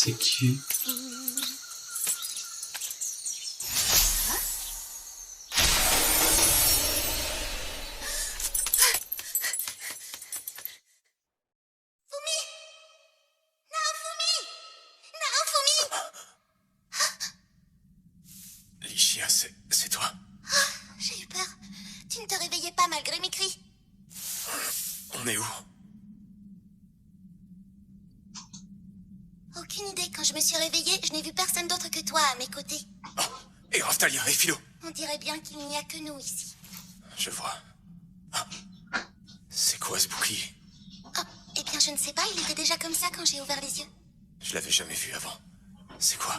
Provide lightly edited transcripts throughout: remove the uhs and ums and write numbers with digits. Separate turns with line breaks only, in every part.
C'est qui?
Lichia, c'est toi?
J'ai eu peur. Tu ne te réveillais pas malgré mes cris.
On est où?
Aucune idée. Quand je me suis réveillée, je n'ai vu personne d'autre que toi à mes côtés.
Oh, et Raftalia et Philo?
On dirait bien qu'il n'y a que nous ici.
Je vois. Ah, c'est quoi ce bouclier?
Oh, eh bien, je ne sais pas. Il était déjà comme ça quand j'ai ouvert les yeux.
Je l'avais jamais vu avant. C'est quoi?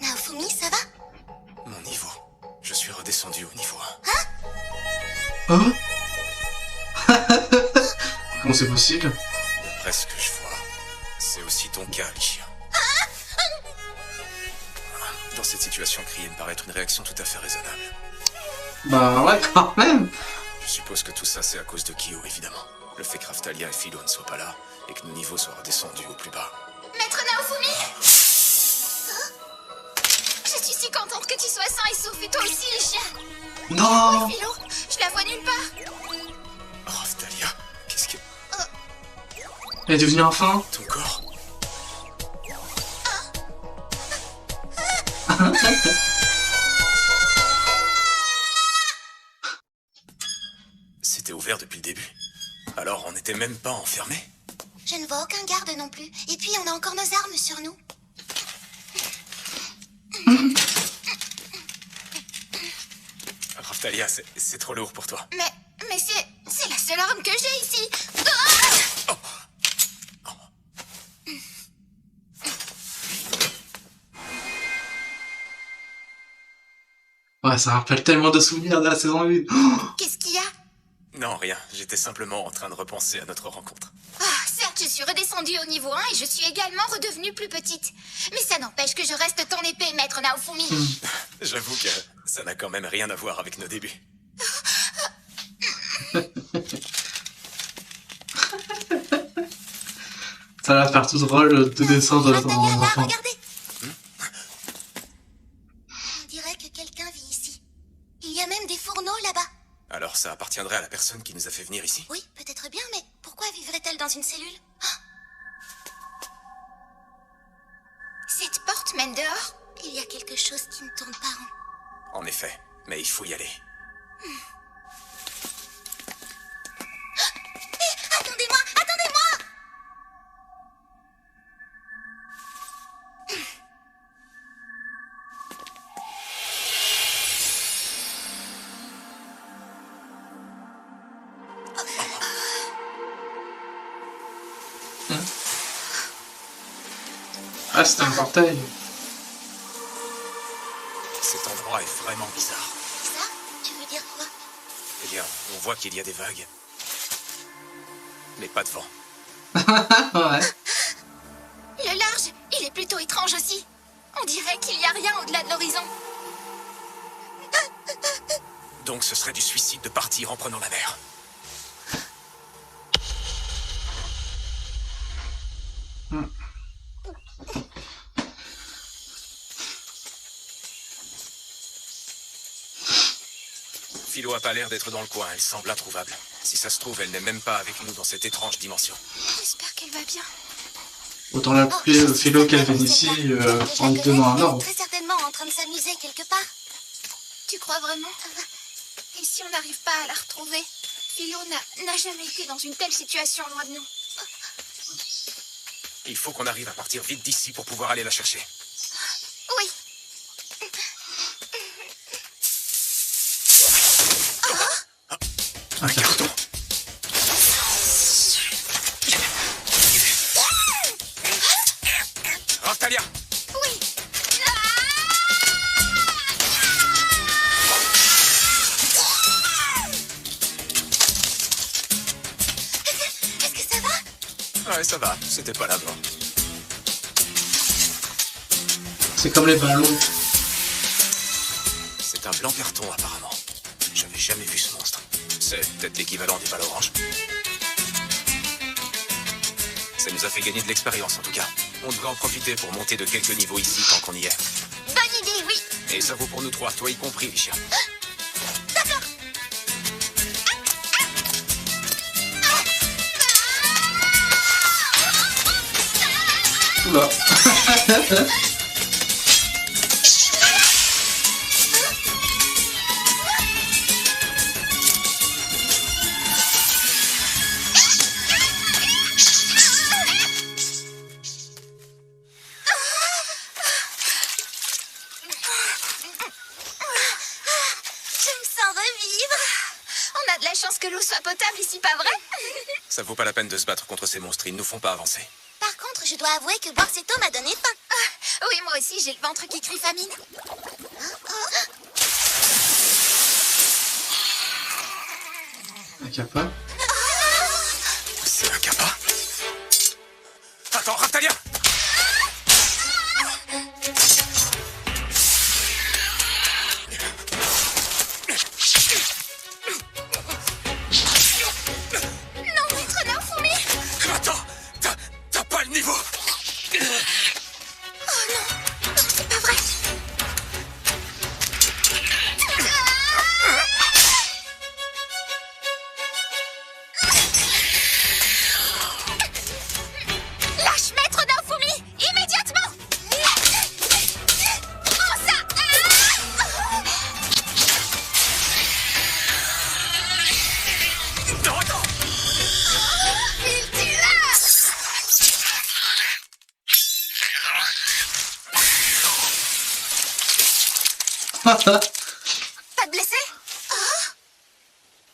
Naofumi, ça va?
Mon niveau. Je suis redescendu au niveau 1.
Hein? Comment c'est possible?
D'après ce que je vois, c'est aussi ton cas, Lichia. Dans cette situation, crier me paraît être une réaction tout à fait raisonnable.
Bah ouais, quand même.
Je suppose que tout ça, c'est à cause de Kyo, évidemment. Le fait que Raftalia et Philo ne soient pas là, et que nos niveaux soient redescendus au plus bas.
Maître Naofumi! Je suis si contente que tu sois sain et sauf, et toi aussi, Lichia.
Non.
Philo, je la vois nulle part.
Raftalia, qu'est-ce que...
Elle est devenue enfin.
Ton corps? C'était ouvert depuis le début. Alors on n'était même pas enfermés?
Je ne vois aucun garde non plus. Et puis, on a encore nos armes sur nous.
Raftalia, c'est trop lourd pour toi.
Mais c'est la seule arme que j'ai ici.
Ouais, ça rappelle tellement de souvenirs de la saison 1.
Qu'est-ce qu'il y a?
Non, rien. J'étais simplement en train de repenser à notre rencontre.
Ah, certes, je suis redescendue au niveau 1 et je suis également redevenue plus petite. Mais ça n'empêche que je reste ton épée, maître Naofumi.
J'avoue que ça n'a quand même rien à voir avec nos débuts.
Ça va faire tout drôle de descendre dans
Raftalia,
mon
là,
enfant.
regardez. On dirait que quelqu'un vit ici. Il y a même des fourneaux là-bas.
Alors ça appartiendrait à la personne qui nous a fait venir ici?
Oui, peut-être bien, mais pourquoi vivrait-elle dans une cellule? Ah! Cette porte mène dehors? Il y a quelque chose qui ne tourne pas rond.
En effet, mais il faut y aller.
Attendez-moi, attendez-moi!
Ah, c'est un portail.
Cet endroit est vraiment bizarre.
Ça? Tu veux dire quoi?
Eh bien, on voit qu'il y a des vagues. Mais pas de vent.
Ouais.
Le large, il est plutôt étrange aussi. On dirait qu'il n'y a rien au-delà de l'horizon.
Donc ce serait du suicide de partir en prenant la mer. Philo a pas l'air d'être dans le coin, elle semble introuvable. Si ça se trouve, elle n'est même pas avec nous dans cette étrange dimension.
J'espère qu'elle va bien.
Autant l'appeler Philo qu'elle vient ici en lui donnant un ordre.
Très certainement en train de s'amuser quelque part. Tu crois vraiment? Et si on n'arrive pas à la retrouver? Philo n'a jamais été dans une telle situation loin de nous.
Il faut qu'on arrive à partir vite d'ici pour pouvoir aller la chercher.
Oui.
Un carton. Raftalia!
Oui. Est-ce que ça va?
Ouais, ça va, c'était pas la mort.
C'est comme les ballons.
C'est un blanc carton apparemment. J'avais jamais vu ce monstre. C'est peut-être l'équivalent des balles oranges. Ça nous a fait gagner de l'expérience en tout cas. On devrait en profiter pour monter de quelques niveaux ici tant qu'on y est.
Bonne idée, oui.
Et ça vaut pour nous trois, toi y compris, Licia.
D'accord.
Oula.
On a de la chance que l'eau soit potable ici, pas vrai?
Ça vaut pas la peine de se battre contre ces monstres, ils nous font pas avancer.
Par contre, je dois avouer que boire cette eau m'a donné faim. Oui, moi aussi, j'ai le ventre qui crie famine.
Un kappa.
C'est un kappa? Attends, Raftalia!
Non, maître Naofumi!
Attends, t'as pas le niveau!
Oh non, c'est pas vrai. Lâche maître Naofumi, immédiatement! Oh ça!
Non, attends!
Il tue là! Pas de blessé?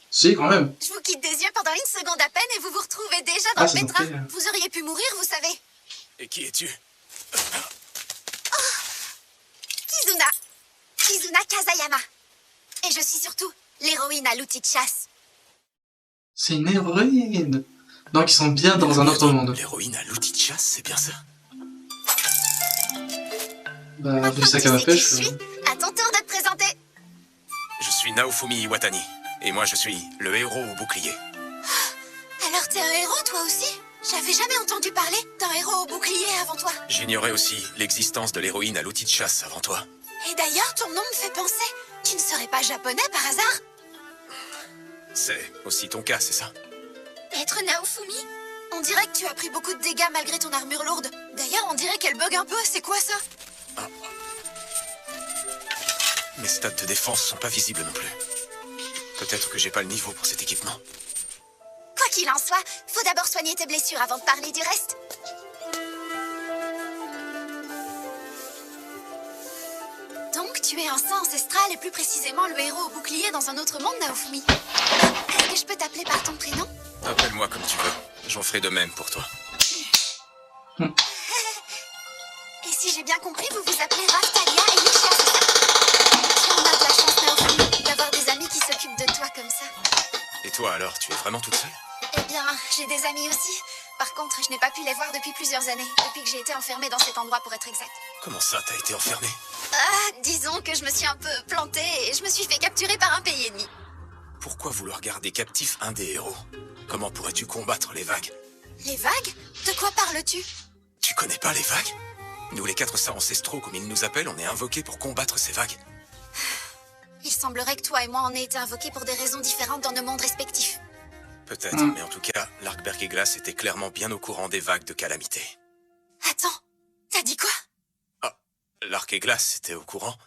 Si, quand même.
Je vous quitte des yeux pendant une seconde à peine et vous vous retrouvez déjà dans
Ah,
le
c'est
pétrin.
gentil, hein.
Vous auriez pu mourir, vous savez.
Et qui es-tu?
Kizuna Kazayama. Et je suis surtout l'héroïne à l'outil de chasse.
C'est une héroïne. Donc ils sont bien dans un autre monde.
L'héroïne à l'outil de chasse, c'est bien ça?
Bah, vu sa
tu
canne à
sais qui
pêche.
je suis, à ton tour de te présenter.
Je suis Naofumi Iwatani. Et moi, je suis le héros au bouclier.
Alors t'es un héros toi aussi? J'avais jamais entendu parler d'un héros au bouclier avant toi.
J'ignorais aussi l'existence de l'héroïne à l'outil de chasse avant toi.
Et d'ailleurs, ton nom me fait penser. Tu ne serais pas japonais par hasard?
C'est aussi ton cas, c'est ça?
Maître Naofumi, on dirait que tu as pris beaucoup de dégâts malgré ton armure lourde. D'ailleurs, on dirait qu'elle bug un peu. C'est quoi ça?
Mes stats de défense sont pas visibles non plus. Peut-être que j'ai pas le niveau pour cet équipement.
Quoi qu'il en soit, faut d'abord soigner tes blessures avant de parler du reste. Donc, tu es un saint ancestral et plus précisément le héros au bouclier dans un autre monde, Naofumi. Est-ce que je peux t'appeler par ton prénom?
Appelle-moi comme tu veux. J'en ferai de même pour toi.
Et si j'ai bien compris, vous vous appelez Raftalia et Licia, c'est ça? On a de la chance, Naofumi, d'avoir des amis qui s'occupent de toi comme ça.
Et toi alors, tu es vraiment toute seule?
Eh bien, j'ai des amis aussi. Par contre, je n'ai pas pu les voir depuis plusieurs années, depuis que j'ai été enfermée dans cet endroit pour être exact.
Comment ça, t'as été enfermée?
Ah, disons que je me suis un peu plantée et je me suis fait capturer par un pays ennemi.
Pourquoi vouloir garder captif un des héros? Comment pourrais-tu combattre les vagues?
Les vagues? De quoi parles-tu?
Tu connais pas les vagues? Nous les 4 saints ancestraux, comme ils nous appellent, on est invoqués pour combattre ces vagues.
Il semblerait que toi et moi on ait été invoqués pour des raisons différentes dans nos mondes respectifs.
Peut-être, mais en tout cas, l'arc Bergéglas était clairement bien au courant des vagues de calamité.
Attends, t'as dit quoi?
Ah, l'arc et glace était au courant.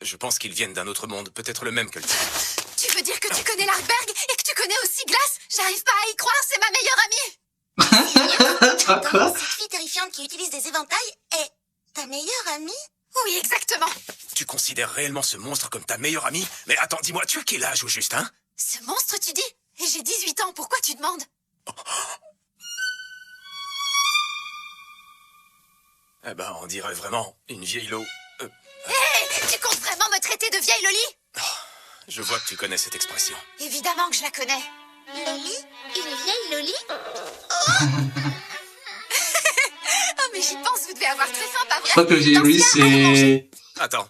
Je pense qu'ils viennent d'un autre monde, peut-être le même que le tien.
Tu veux dire que tu connais l'Arkberg et que tu connais aussi Glace? J'arrive pas à y croire, c'est ma meilleure amie.
Quoi?
Cette fille terrifiante qui utilise des éventails est ta meilleure amie? Oui, exactement.
Tu considères réellement ce monstre comme ta meilleure amie? Mais attends, dis-moi, tu as quel âge au juste, hein?
Ce monstre, tu dis? Et j'ai 18 ans, pourquoi tu demandes?
Eh ben, on dirait vraiment une vieille lo...
Hé, tu comptes vraiment me traiter de vieille Loli?
Je vois que tu connais cette expression.
Évidemment que je la connais. Loli? Une vieille Loli? Oh, oh mais j'y pense, vous devez avoir très faim, pas vrai?
Je crois que
Dans
lui,
ce cas, allez manger.
c'est...
Attends,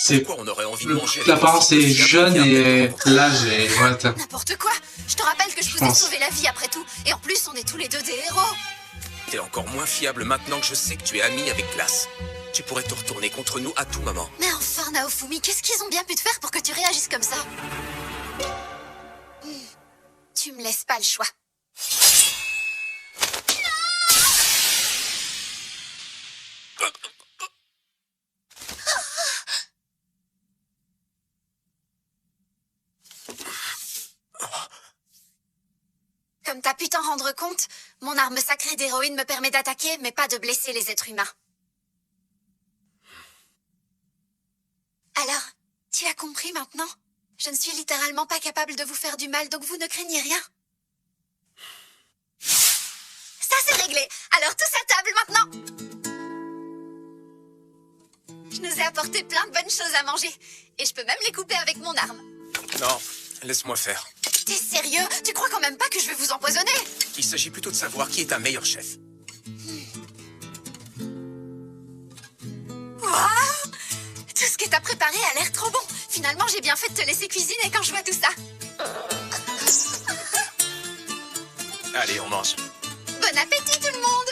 C'est...
pourquoi on aurait envie de manger...
L'apparence est jeune et l'âge est... What?
N'importe quoi. Je te rappelle que je vous ai
pense.
sauvé la vie après tout. Et en plus, on est tous les deux des héros.
T'es encore moins fiable maintenant que je sais que tu es ami avec Glace. Tu pourrais te retourner contre nous à tout moment.
Mais enfin, Naofumi, qu'est-ce qu'ils ont bien pu te faire pour que tu réagisses comme ça? Tu me laisses pas le choix. Comme t'as pu t'en rendre compte, mon arme sacrée d'héroïne me permet d'attaquer, mais pas de blesser les êtres humains. Alors, tu as compris maintenant? Je ne suis littéralement pas capable de vous faire du mal, donc vous ne craignez rien. Ça, c'est réglé. Alors, tous à table maintenant. Je nous ai apporté plein de bonnes choses à manger. Et je peux même les couper avec mon arme.
Non, laisse-moi faire.
T'es sérieux? Tu crois quand même pas que je vais vous empoisonner?
Il s'agit plutôt de savoir qui est un meilleur chef.
Wow! Tout ce que t'as préparé a l'air trop bon. Finalement, j'ai bien fait de te laisser cuisiner quand je vois tout ça.
Allez, on mange.
Bon appétit tout le monde!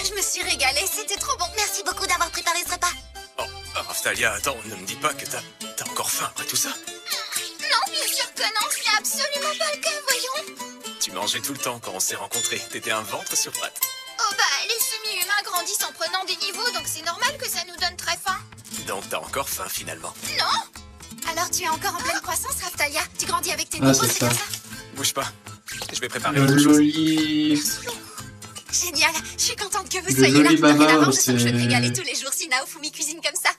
Je me suis régalée, c'était trop bon. Merci beaucoup d'avoir préparé ce repas.
Oh, Raftalia, attends, ne me dis pas que t'as encore faim après tout ça.
Non, bien sûr que non, c'est absolument pas le cas, voyons.
Tu mangeais tout le temps quand on s'est rencontrés. T'étais un ventre sur pattes.
Oh bah, les semi-humains grandissent en prenant des niveaux, donc c'est normal que ça nous donne très faim.
Donc t'as encore faim finalement.
Non? Alors tu es encore en pleine croissance, Raftalia. Tu grandis avec tes
Ah,
niveaux,
c'est
c'est
ça.
bien ça?
Bouge pas. Je vais préparer
Le
autre chose.
joli...
Génial, je suis contente que vous
Le
soyez là.
joli baba,
Dorénavant, je sens que je vais me
c'est-
régaler tous les jours si Naofumi cuisine comme ça.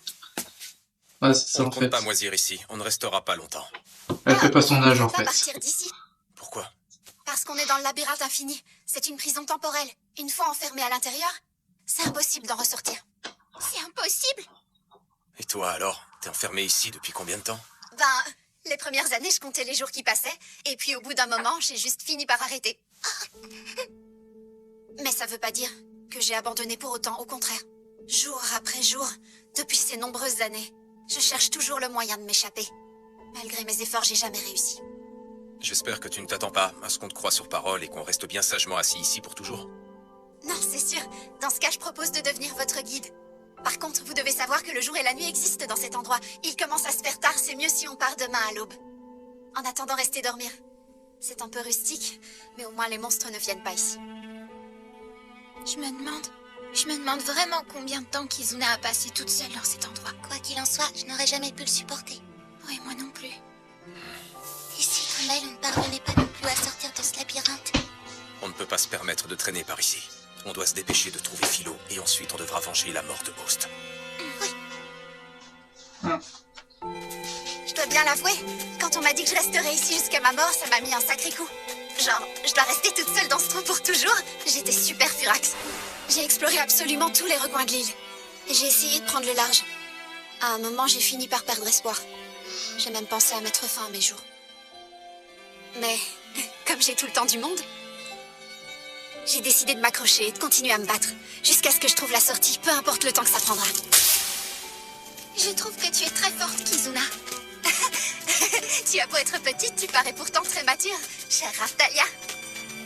Ouais, c'est ça
On
en
ne compte
fait.
pas moisir ici. On ne restera pas longtemps.
Elle fait pas son âge
On
en
va pas
fait.
partir d'ici,
Pourquoi?
parce qu'on est dans le labyrinthe infini. C'est une prison temporelle. Une fois enfermé à l'intérieur, c'est impossible d'en ressortir. C'est impossible?
Et toi alors? T'es enfermé ici depuis combien de temps?
Ben, les premières années, je comptais les jours qui passaient, et puis au bout d'un moment, j'ai juste fini par arrêter. Mais ça veut pas dire que j'ai abandonné pour autant, au contraire. Jour après jour, depuis ces nombreuses années, je cherche toujours le moyen de m'échapper. Malgré mes efforts, j'ai jamais réussi.
J'espère que tu ne t'attends pas à ce qu'on te croie sur parole et qu'on reste bien sagement assis ici pour toujours.
Non, c'est sûr. Dans ce cas, je propose de devenir votre guide. Par contre, vous devez savoir que le jour et la nuit existent dans cet endroit. Il commence à se faire tard, c'est mieux si on part demain à l'aube. En attendant, restez dormir. C'est un peu rustique, mais au moins les monstres ne viennent pas ici. Je me demande vraiment combien de temps Kizuna a passé toute seule dans cet endroit. Quoi qu'il en soit, je n'aurais jamais pu le supporter. Oui, moi non plus. Et si Trumel ne parvenait pas non plus à sortir de ce labyrinthe?
On ne peut pas se permettre de traîner par ici. On doit se dépêcher de trouver Philo et ensuite on devra venger la mort de Host.
Oui. Je dois bien l'avouer, quand on m'a dit que je resterais ici jusqu'à ma mort, ça m'a mis un sacré coup. Genre, je dois rester toute seule dans ce trou pour toujours. J'étais super furax. J'ai exploré absolument tous les recoins de l'île. Et j'ai essayé de prendre le large. À un moment, j'ai fini par perdre espoir. J'ai même pensé à mettre fin à mes jours. Mais, comme j'ai tout le temps du monde, j'ai décidé de m'accrocher et de continuer à me battre. Jusqu'à ce que je trouve la sortie, peu importe le temps que ça prendra. Je trouve que tu es très forte, Kizuna. Tu as beau être petite, tu parais pourtant très mature, chère Raftalia.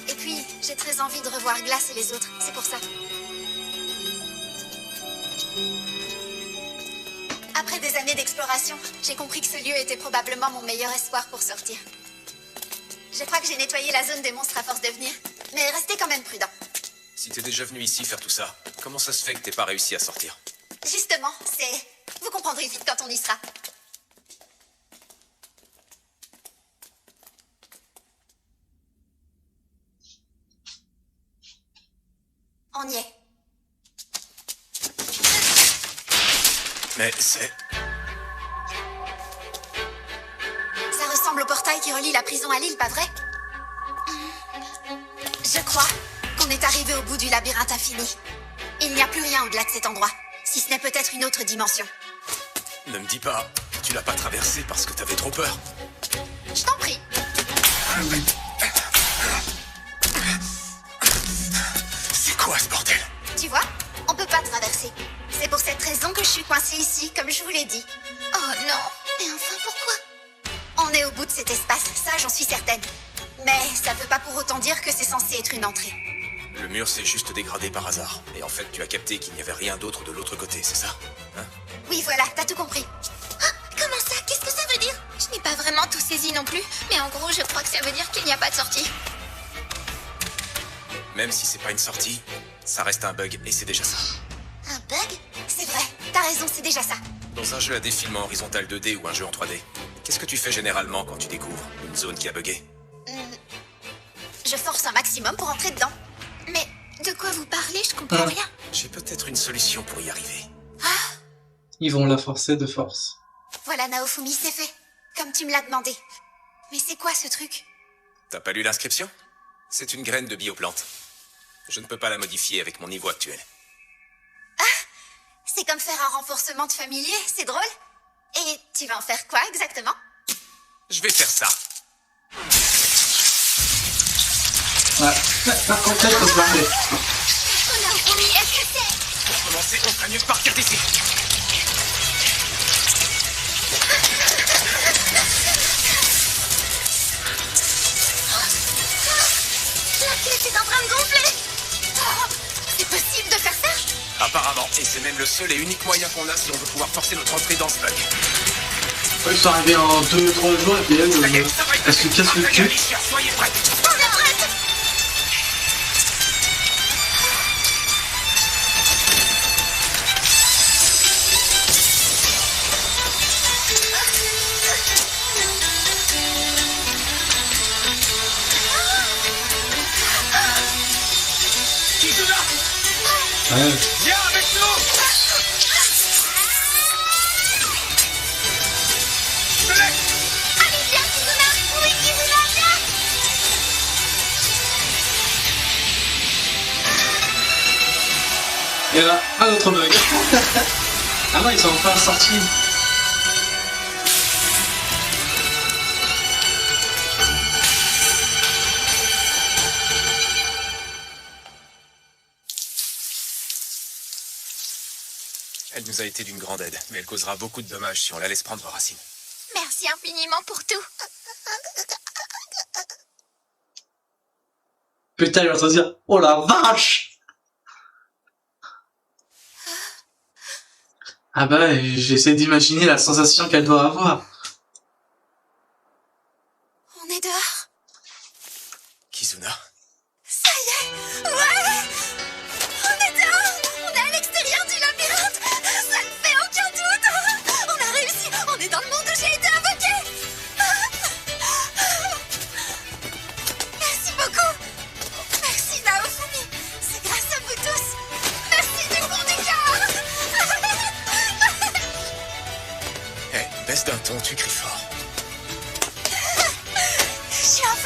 Et puis, j'ai très envie de revoir Glace et les autres, c'est pour ça. Après des années d'exploration, j'ai compris que ce lieu était probablement mon meilleur espoir pour sortir. Je crois que j'ai nettoyé la zone des monstres à force de venir, mais restez quand même prudent.
Si t'es déjà venu ici faire tout ça, comment ça se fait que t'aies pas réussi à sortir?
Justement, c'est... Vous comprendrez vite quand on y sera. On y est.
Mais c'est...
Ça ressemble au portail qui relie la prison à l'île, pas vrai? Je crois qu'on est arrivé au bout du labyrinthe infini. Il n'y a plus rien au-delà de cet endroit, si ce n'est peut-être une autre dimension.
Ne me dis pas, tu l'as pas traversé parce que t'avais trop peur.
Je t'en prie.
C'est quoi ce bordel?
Tu vois, On peut pas traverser. C'est pour cette raison que je suis coincée ici, comme je vous l'ai dit. Oh non. Et enfin, pourquoi? On est au bout de cet espace, ça j'en suis certaine. Mais ça veut pas pour autant dire que c'est censé être une entrée.
Le mur s'est juste dégradé par hasard. Et en fait, tu as capté qu'il n'y avait rien d'autre de l'autre côté, c'est ça? Hein?
Oui, voilà, t'as tout compris. Ah, comment ça? Qu'est-ce que ça veut dire? Je n'ai pas vraiment tout saisi non plus, mais en gros, je crois que ça veut dire qu'il n'y a pas de sortie.
Même si c'est pas une sortie, ça reste un bug et c'est déjà ça.
Un bug? C'est vrai, t'as raison, c'est déjà ça.
Dans un jeu à défilement horizontal 2D ou un jeu en 3D, qu'est-ce que tu fais généralement quand tu découvres une zone qui a bugué?
Je force un maximum pour entrer dedans. Mais de quoi vous parlez? Je comprends rien.
J'ai peut-être une solution pour y arriver.
Ils vont la forcer de force.
Voilà, Naofumi, c'est fait. Comme tu me l'as demandé. Mais c'est quoi ce truc?
T'as pas lu l'inscription? C'est une graine de bioplante. Je ne peux pas la modifier avec mon niveau actuel.
C'est comme faire un renforcement de familier, c'est drôle. Et tu vas en faire quoi exactement?
Je vais faire ça.
Ouais. Par contre, là, il faut se barrer.
Oh Naofumi, est-ce que c'est...
Pour commencer, on ferait mieux de partir d'ici.
La clé est en train de gonfler. Oh, c'est possible de faire ça?
Apparemment, et c'est même le seul et unique moyen qu'on a si on veut pouvoir forcer notre entrée dans ce bug.
Ils sont arrivés en 2-3 jours et puis elle se casse le cul.
Soyez prêts.
On est prête.
Kizuna,
Ouais.
viens avec nous. Je te laisse.
Allez, viens, Kizuna. Oui, Kizuna, viens.
Et là, un autre bug. Ah non, ils sont enfin sortis.
Elle nous a été d'une grande aide, mais elle causera beaucoup de dommages si on la laisse prendre racine.
Merci infiniment pour tout.
Putain, il va se dire, oh la vache! Ah bah, j'essaie d'imaginer la sensation qu'elle doit avoir.
On est dehors.
Kizuna,
Ça y est. Ouais. On est dehors. On est à l'extérieur du labyrinthe. Ça ne fait aucun doute. On a réussi. On est dans le monde où j'ai été invoquée. Merci beaucoup. Merci Naofumi. C'est grâce à vous tous. Merci du fond du cœur.
hey, baisse d'un ton, tu cries fort.
J'ai enfin